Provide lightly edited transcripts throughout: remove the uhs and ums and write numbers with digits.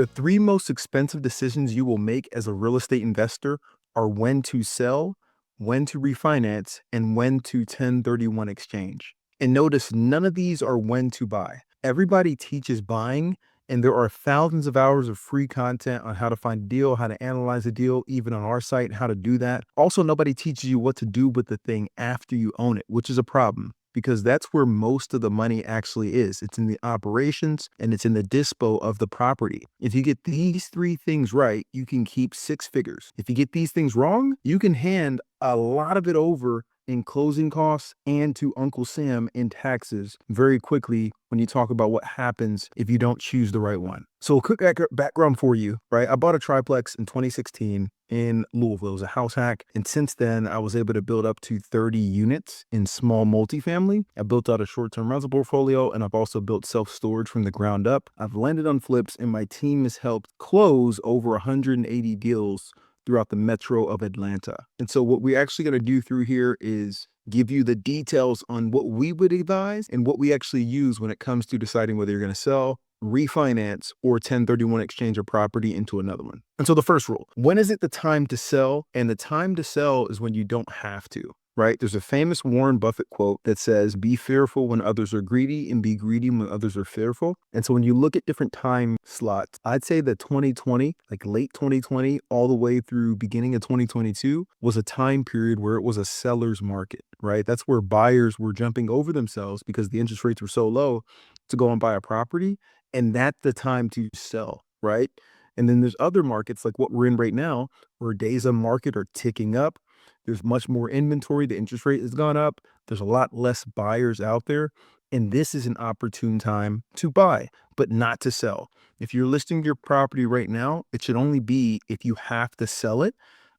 The three most expensive decisions you will make as a real estate investor are when to sell, when to refinance, and when to 1031 exchange. And notice none of these are when to buy. Everybody teaches buying, and there are thousands of hours of free content on how to find a deal, how to analyze a deal, even on our site, how to do that. Also, nobody teaches you what to do with the thing after you own it, which is a problem because that's where most of the money actually is. It's in the operations and it's in the dispo of the property. If you get these three things right, you can keep six figures. If you get these things wrong, you can hand a lot of it over in closing costs and to Uncle Sam in taxes very quickly when you talk about what happens if you don't choose the right one. So a quick background for you, right? I bought a triplex in 2016 in Louisville. It was a house hack. And since then, I was able to build up to 30 units in small multifamily. I built out a short-term rental portfolio, and I've also built self-storage from the ground up. I've landed on flips, and my team has helped close over 180 deals throughout the metro of Atlanta. And so what we're actually going to do through here is give you the details on what we would advise and what we actually use when it comes to deciding whether you're going to sell, refinance, or 1031 exchange a property into another one. And so the first rule, when is it the time to sell? And the time to sell is when you don't have to. Right? There's a famous Warren Buffett quote that says, be fearful when others are greedy and be greedy when others are fearful. And so when you look at different time slots, I'd say that 2020, like late 2020, all the way through beginning of 2022 was a time period where it was a seller's market, right? That's where buyers were jumping over themselves because the interest rates were so low to go and buy a property. And that's the time to sell, right? And then there's other markets like what we're in right now, where days on market are ticking up. There's much more inventory. The interest rate has gone up. There's a lot less buyers out there. And this is an opportune time to buy, but not to sell. If you're listing your property right now, it should only be if you have to sell it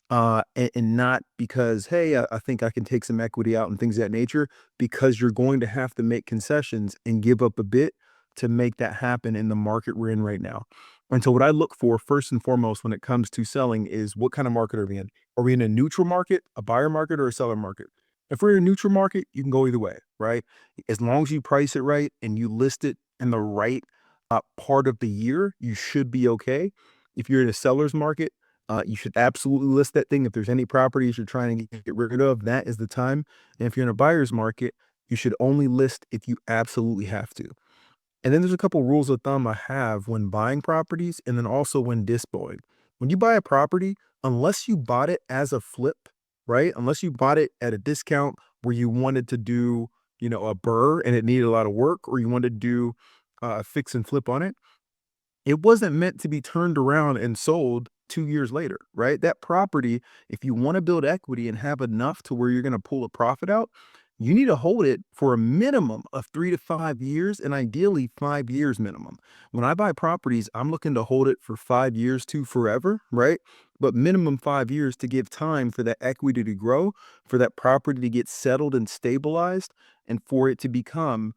and not because, hey, I think I can take some equity out and things of that nature, because you're going to have to make concessions and give up a bit to make that happen in the market we're in right now. And so what I look for first and foremost when it comes to selling is what kind of market are we in? Are we in a neutral market, a buyer market, or a seller market? If we're in a neutral market, you can go either way, right? As long as you price it right and you list it in the right part of the year, you should be okay. If you're in a seller's market, you should absolutely list that thing. If there's any properties you're trying to get rid of, that is the time. And if you're in a buyer's market, you should only list if you absolutely have to. And then there's a couple rules of thumb I have when buying properties and then also when dispoing. When you buy a property, unless you bought it as a flip, right? Unless you bought it at a discount where you wanted to do, a burr and it needed a lot of work, or you wanted to do a fix and flip on it, it wasn't meant to be turned around and sold 2 years later, right? That property, if you want to build equity and have enough to where you're going to pull a profit out, you need to hold it for a minimum of 3 to 5 years and ideally 5 years minimum. When I buy properties, I'm looking to hold it for 5 years to forever, right? But minimum 5 years to give time for that equity to grow, for that property to get settled and stabilized, and for it to become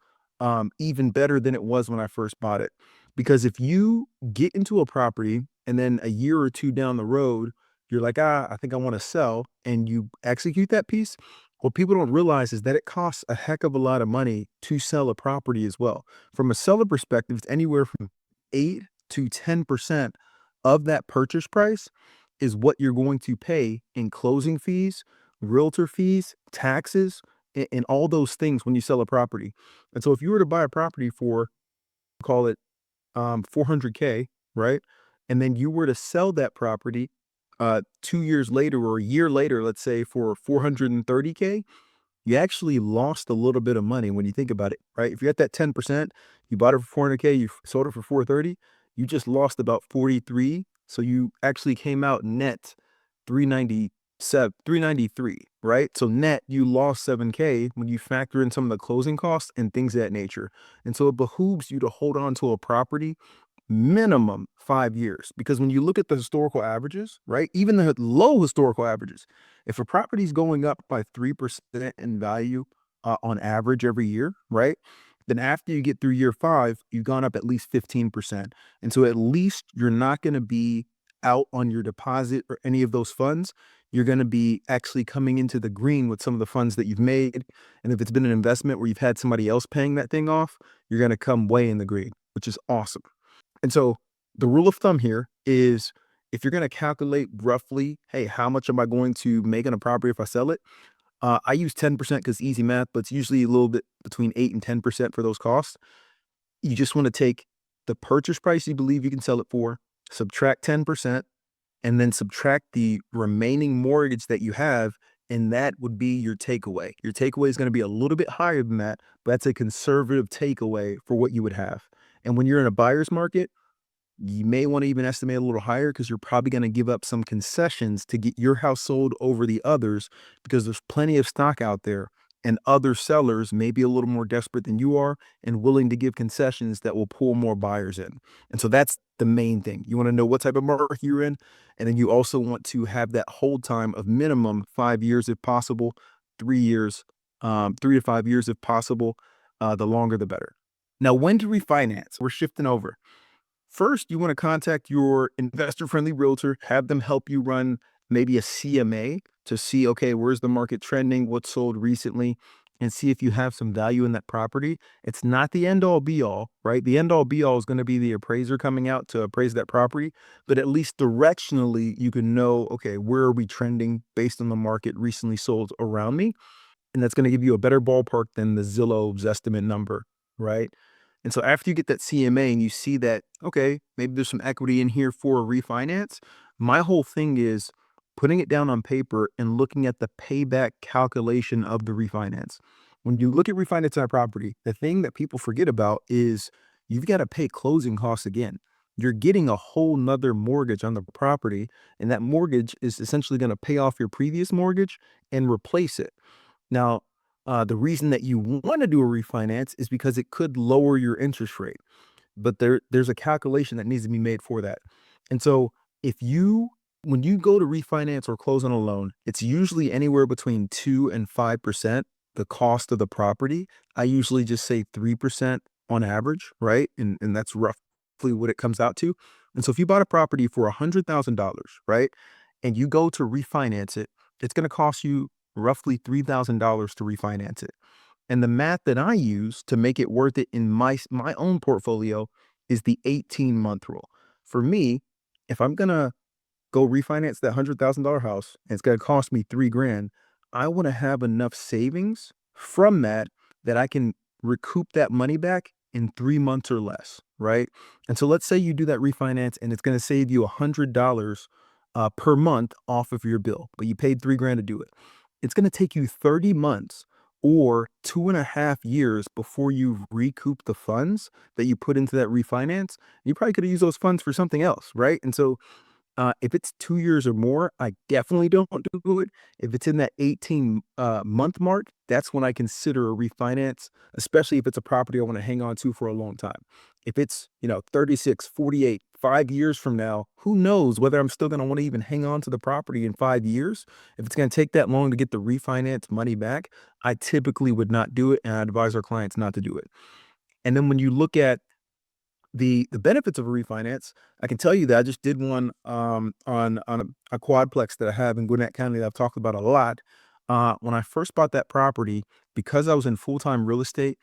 even better than it was when I first bought it. Because if you get into a property and then a year or two down the road, you're like, I think I want to sell, and you execute that piece, what people don't realize is that it costs a heck of a lot of money to sell a property as well. From a seller perspective, it's anywhere from 8 to 10% of that purchase price is what you're going to pay in closing fees, realtor fees, taxes, and all those things when you sell a property. And so if you were to buy a property for, call it 400K, right? And then you were to sell that property 2 years later or a year later, let's say for 430K, you actually lost a little bit of money when you think about it, right? If you're at that 10%, you bought it for 400K, you sold it for 430, you just lost about 43. So you actually came out net 397, 393, right? So net, you lost 7K when you factor in some of the closing costs and things of that nature. And so it behooves you to hold on to a property minimum 5 years. Because when you look at the historical averages, right, even the low historical averages, if a property is going up by 3% in value on average every year, right, then after you get through year 5, you've gone up at least 15%. And so at least you're not going to be out on your deposit or any of those funds. You're going to be actually coming into the green with some of the funds that you've made. And if it's been an investment where you've had somebody else paying that thing off, you're going to come way in the green, which is awesome. And so The rule of thumb here is if you're going to calculate roughly, hey, how much am I going to make on a property if I sell it? I use 10% because easy math, but it's usually a little bit between 8 and 10% for those costs. You just want to take the purchase price you believe you can sell it for, subtract 10%, and then subtract the remaining mortgage that you have, and that would be your takeaway. Your takeaway is going to be a little bit higher than that, but that's a conservative takeaway for what you would have. And when you're in a buyer's market, you may want to even estimate a little higher because you're probably going to give up some concessions to get your house sold over the others because there's plenty of stock out there and other sellers may be a little more desperate than you are and willing to give concessions that will pull more buyers in. And so that's the main thing. You want to know what type of market you're in, and then you also want to have that hold time of minimum 5 years if possible, 3 years, 3 to 5 years if possible. The longer the better. Now, when to refinance? We're shifting over. First, you want to contact your investor friendly realtor, have them help you run maybe a CMA to see, okay, where's the market trending, what's sold recently, and see if you have some value in that property. It's not the end all be all, right? The end all be all is going to be the appraiser coming out to appraise that property, but at least directionally, you can know, okay, where are we trending based on the market recently sold around me? And that's gonna give you a better ballpark than the Zillow's estimate number, right? And so after you get that CMA and you see that, okay, maybe there's some equity in here for a refinance, my whole thing is putting it down on paper and looking at the payback calculation of the refinance. When you look at refinancing a property, the thing that people forget about is you've got to pay closing costs again. You're getting a whole nother mortgage on the property, and that mortgage is essentially going to pay off your previous mortgage and replace it. Now, the reason that you want to do a refinance is because it could lower your interest rate, but there's a calculation that needs to be made for that. And so if you when you go to refinance or close on a loan, it's usually anywhere between 2 and 5% the cost of the property. I usually just say 3% on average, right? And that's roughly what it comes out to. And so if you bought a property for $100,000, right? And you go to refinance it, it's going to cost you roughly $3,000 to refinance it. And the math that I use to make it worth it in my own portfolio is the 18-month rule. For me, if I'm gonna go refinance that $100,000 house and it's gonna cost me 3 grand, I want to have enough savings from that that I can recoup that money back in 3 months or less, right? And so let's say you do that refinance and it's gonna save you $100 per month off of your bill, but you paid 3 grand to do it. It's gonna take you 30 months or 2.5 years before you recoup the funds that you put into that refinance. You probably could have used those funds for something else, right? And so if it's 2 years or more, I definitely don't do it. If it's in that 18 month mark, that's when I consider a refinance, especially if it's a property I want to hang on to for a long time. If it's, 36, 48, 5 years from now, who knows whether I'm still going to want to even hang on to the property in 5 years? If it's going to take that long to get the refinance money back, I typically would not do it, and I advise our clients not to do it. And then when you look at the benefits of a refinance, I can tell you that I just did one, on a quadplex that I have in Gwinnett County that I've talked about a lot. When I first bought that property, because I was in full-time real estate,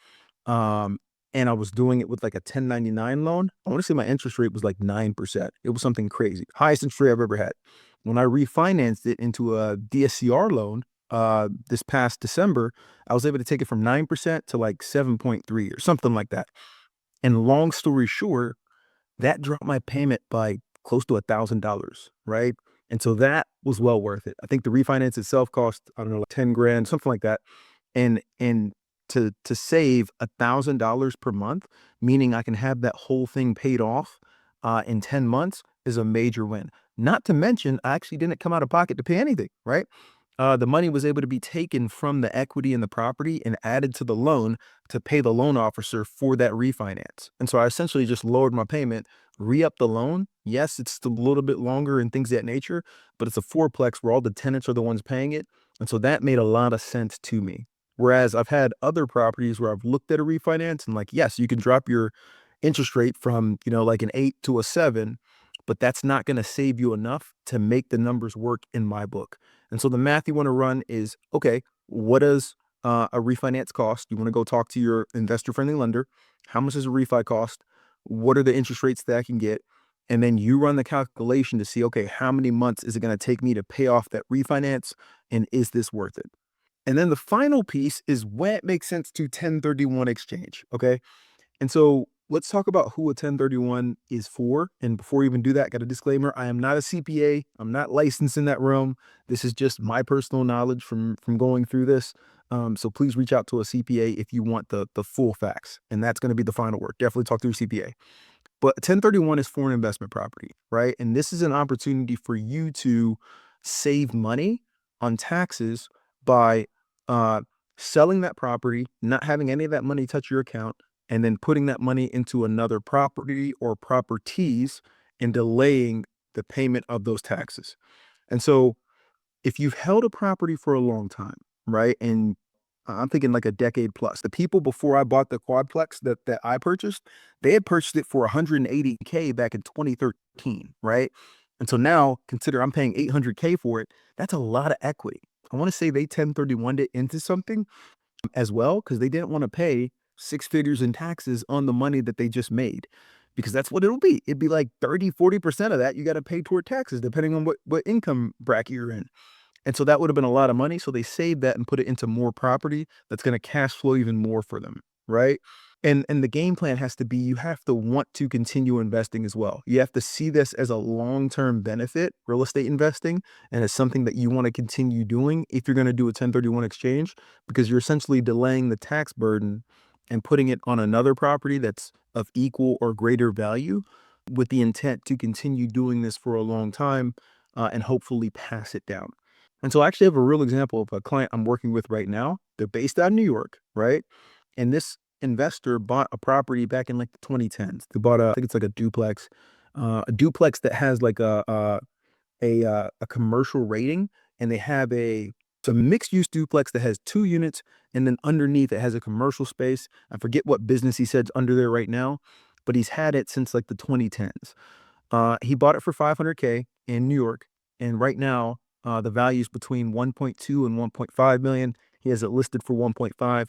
um, and I was doing it with, like, a 1099 loan, I wanna say my interest rate was, like, 9%. It was something crazy. Highest interest rate I've ever had. When I refinanced it into a DSCR loan, this past December, I was able to take it from 9% to, like, 7.3 or something like that. And long story short, that dropped my payment by close to $1,000, right? And so that was well worth it. I think the refinance itself cost, I don't know, like 10 grand, something like that. And to save $1,000 per month, meaning I can have that whole thing paid off in 10 months is a major win. Not to mention, I actually didn't come out of pocket to pay anything, right? The money was able to be taken from the equity in the property and added to the loan to pay the loan officer for that refinance. And so I essentially just lowered my payment, re-upped the loan. Yes, it's a little bit longer and things of that nature, but it's a fourplex where all the tenants are the ones paying it. And so that made a lot of sense to me. Whereas I've had other properties where I've looked at a refinance and like, yes, you can drop your interest rate from, like an 8 to a 7, but that's not going to save you enough to make the numbers work in my book. And so the math you want to run is, okay, what does a refinance cost? You want to go talk to your investor friendly lender. How much does a refi cost? What are the interest rates that I can get? And then you run the calculation to see, okay, how many months is it going to take me to pay off that refinance? And is this worth it? And then the final piece is when it makes sense to 1031 exchange. Okay. And so let's talk about who a 1031 is for. And before we even do that, got a disclaimer. I am not a CPA. I'm not licensed in that realm. This is just my personal knowledge from going through this. So please reach out to a CPA if you want the full facts. And that's going to be the final word. Definitely talk to your CPA. But 1031 is for an investment property, right? And this is an opportunity for you to save money on taxes by uh, selling that property, not having any of that money touch your account, and then putting that money into another property or properties and delaying the payment of those taxes. And so if you've held a property for a long time, right? And I'm thinking like a decade plus. The people before I bought the quadplex that I purchased, they had purchased it for 180K back in 2013, right? And so now consider I'm paying 800K for it. That's a lot of equity. I want to say they 1031'd it into something as well because they didn't want to pay six figures in taxes on the money that they just made because that's what it'll be. It'd be like 30-40% of that you got to pay toward taxes depending on what income bracket you're in. And so that would have been a lot of money, so they saved that and put it into more property that's gonna cash flow even more for them, right? And the game plan has to be you have to want to continue investing as well. You have to see this as a long-term benefit, real estate investing, and as something that you wanna continue doing if you're gonna do a 1031 exchange, because you're essentially delaying the tax burden and putting it on another property that's of equal or greater value with the intent to continue doing this for a long time, and hopefully pass it down. And so I actually have a real example of a client I'm working with right now. They're based out of New York, right? And this investor bought a property back in like the 2010s. They bought I think it's like a duplex that has like a commercial rating, and they have it's a mixed use duplex that has two units, and then underneath it has a commercial space. I forget what business he said's under there right now, but he's had it since like the 2010s. He bought it for 500K in New York, and right now, the value is between 1.2 and 1.5 million. He has it listed for 1.5,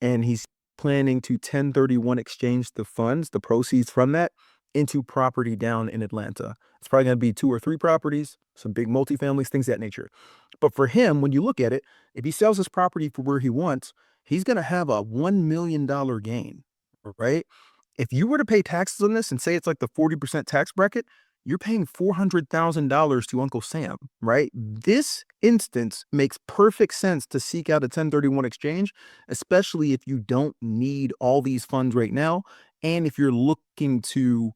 and he's planning to 1031 exchange the funds, the proceeds from that, into property down in Atlanta. It's probably going to be two or three properties, some big multifamilies, things of that nature. But for him, when you look at it, if he sells his property for where he wants, he's going to have a $1 million gain, right? If you were to pay taxes on this and say it's like the 40% tax bracket, you're paying $400,000 to Uncle Sam, right? This instance makes perfect sense to seek out a 1031 exchange, especially if you don't need all these funds right now. And if you're looking to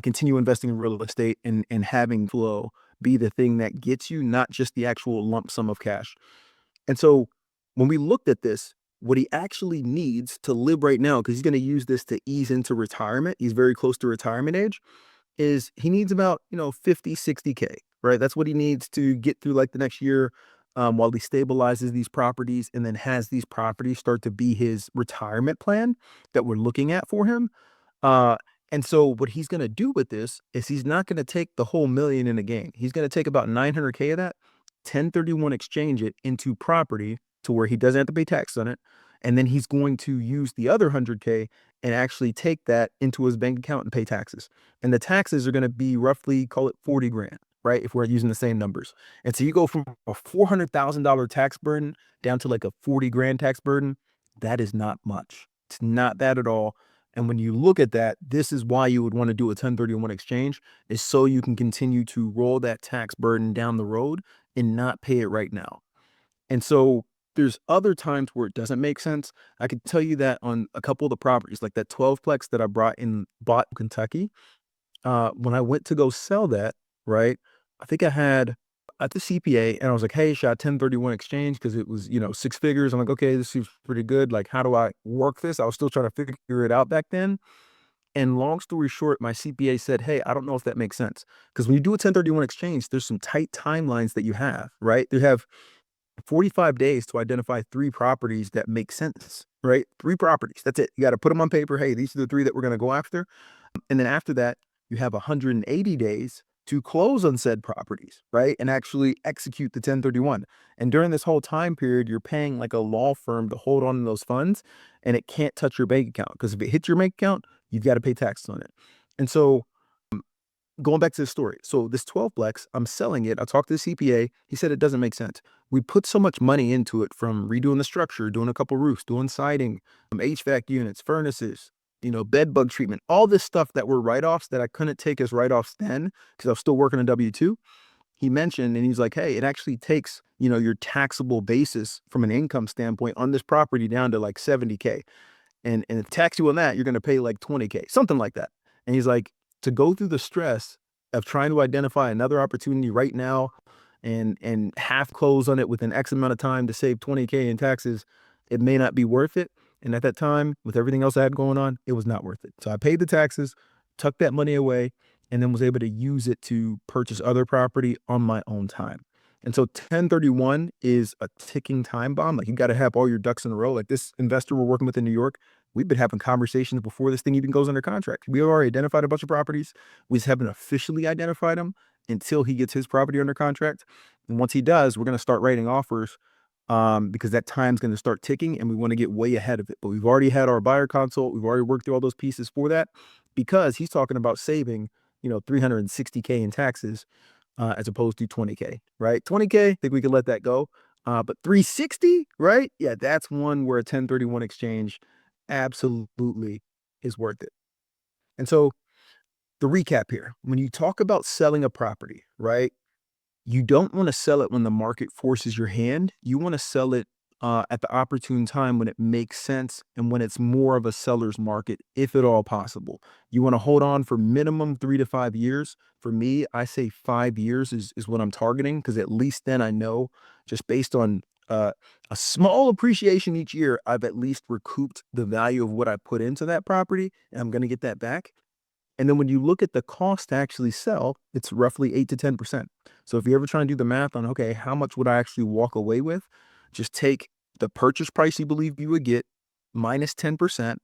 continue investing in real estate and having flow be the thing that gets you, not just the actual lump sum of cash. And so when we looked at this, what he actually needs to live right now, because he's going to use this to ease into retirement, he's very close to retirement age, is he needs about, 50, 60K, right? That's what he needs to get through like the next year, while he stabilizes these properties and then has these properties start to be his retirement plan that we're looking at for him. Uh, and so what he's going to do with this is he's not going to take the whole million in a gain. He's going to take about 900K of that, 1031 exchange it into property to where he doesn't have to pay tax on it. And then he's going to use the other 100K and actually take that into his bank account and pay taxes. And the taxes are going to be roughly, call it 40 grand, right? If we're using the same numbers. And so you go from a $400,000 tax burden down to like a 40 grand tax burden. That is not much. It's not that at all. And when you look at that, this is why you would want to do a 1031 exchange, is so you can continue to roll that tax burden down the road and not pay it right now. And so there's other times where it doesn't make sense. I could tell you that on a couple of the properties, like that 12plex that I bought in Kentucky, when I went to go sell that, right? I think I had at the CPA and I was like, hey, should I 1031 exchange? Because it was, six figures. I'm like, okay, this seems pretty good. Like, how do I work this? I was still trying to figure it out back then. And long story short, my CPA said, hey, I don't know if that makes sense. Because when you do a 1031 exchange, there's some tight timelines that you have, right? You have 45 days to identify three properties that make sense, right? Three properties. That's it. You got to put them on paper. Hey, these are the three that we're going to go after. And then after that, you have 180 days to close on said properties, right? And actually execute the 1031. And during this whole time period, you're paying like a law firm to hold on to those funds, and it can't touch your bank account because if it hits your bank account, you've got to pay taxes on it. And so going back to the story. So this 12-plex, I'm selling it. I talked to the CPA. He said it doesn't make sense. We put so much money into it, from redoing the structure, doing a couple roofs, doing siding, HVAC units, furnaces, bed bug treatment, all this stuff that were write-offs that I couldn't take as write-offs then because I was still working a W-2. He mentioned, and he's like, hey, it actually takes, your taxable basis from an income standpoint on this property down to like 70K. And if tax you on that, you're gonna pay like 20K, something like that. And he's like, to go through the stress of trying to identify another opportunity right now and half close on it within X amount of time to save 20K in taxes, it may not be worth it. And at that time, with everything else I had going on, it was not worth it. So I paid the taxes, tucked that money away, and then was able to use it to purchase other property on my own time. And so 1031 is a ticking time bomb. Like, you got to have all your ducks in a row. Like, this investor we're working with in New York, we've been having conversations before this thing even goes under contract. We have already identified a bunch of properties. We just haven't officially identified them until he gets his property under contract. And once he does, we're going to start writing offers, because that time's going to start ticking and we want to get way ahead of it. But we've already had our buyer consult. We've already worked through all those pieces for that, because he's talking about saving, 360K in taxes, as opposed to 20K, right? 20K, I think we could let that go. But 360, right? Yeah, that's one where a 1031 exchange absolutely is worth it. And so the recap here, when you talk about selling a property, right? You don't want to sell it when the market forces your hand. You want to sell it at the opportune time when it makes sense and when it's more of a seller's market, if at all possible. You want to hold on for minimum 3 to 5 years. For me, I say 5 years is what I'm targeting, because at least then I know, just based on a small appreciation each year, I've at least recouped the value of what I put into that property, and I'm going to get that back. And then when you look at the cost to actually sell, it's roughly 8 to 10%. So if you're ever trying to do the math on, okay, how much would I actually walk away with? Just take the purchase price you believe you would get minus 10%,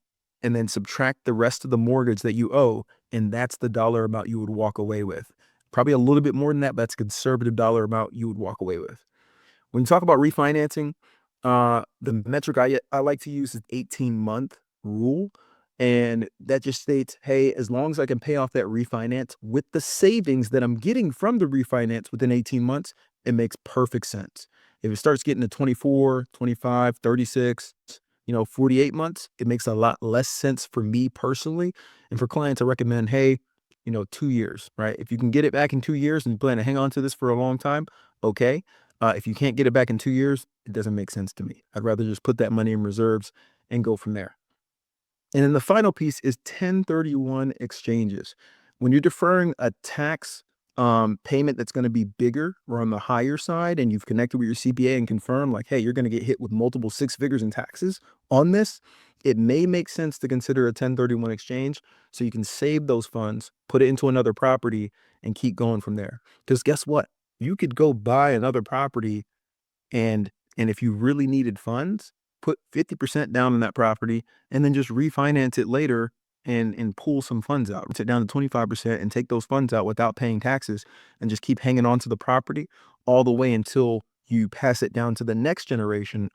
and then subtract the rest of the mortgage that you owe. And that's the dollar amount you would walk away with. Probably a little bit more than that, but that's a conservative dollar amount you would walk away with. When you talk about refinancing, the metric I like to use is 18-month rule. And that just states, hey, as long as I can pay off that refinance with the savings that I'm getting from the refinance within 18 months, it makes perfect sense. If it starts getting to 24, 25, 36, 48 months, it makes a lot less sense for me personally. And for clients, I recommend, hey, 2 years, right? If you can get it back in 2 years and you plan to hang on to this for a long time, okay. If you can't get it back in 2 years, it doesn't make sense to me. I'd rather just put that money in reserves and go from there. And then the final piece is 1031 exchanges. When you're deferring a tax payment that's going to be bigger or on the higher side, and you've connected with your CPA and confirmed, like, hey, you're going to get hit with multiple six figures in taxes on this, it may make sense to consider a 1031 exchange, so you can save those funds, put it into another property, and keep going from there. Because guess what? You could go buy another property, and if you really needed funds, put 50% down on that property and then just refinance it later and pull some funds out. Sit down to 25% and take those funds out without paying taxes, and just keep hanging on to the property all the way until you pass it down to the next generation,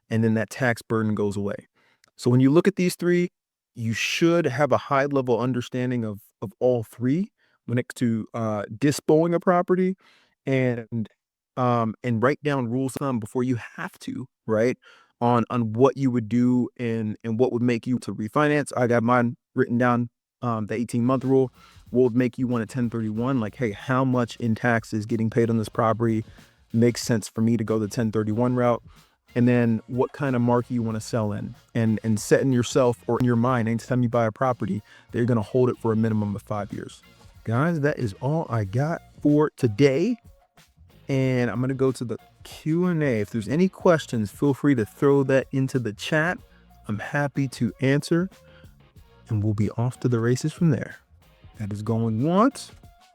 and then that tax burden goes away. So when you look at these three, you should have a high level understanding of all three when it comes to disposing a property, and write down rules of thumb before you have to, right? On what you would do and what would make you to refinance. I got mine written down, the 18-month rule. What would make you want a 1031? Like, hey, how much in taxes getting paid on this property makes sense for me to go the 1031 route? And then what kind of market you want to sell in, and setting yourself, or in your mind, anytime you buy a property, that you're going to hold it for a minimum of 5 years. Guys, that is all I got for today. And I'm going to go to the Q&A. If there's any questions, feel free to throw that into the chat. I'm happy to answer, and we'll be off to the races from there. That is going once,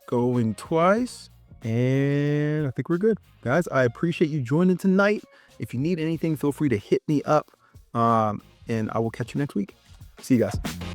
going twice, and I think we're good. Guys, I appreciate you joining tonight. If you need anything, feel free to hit me up, and I will catch you next week. See you guys.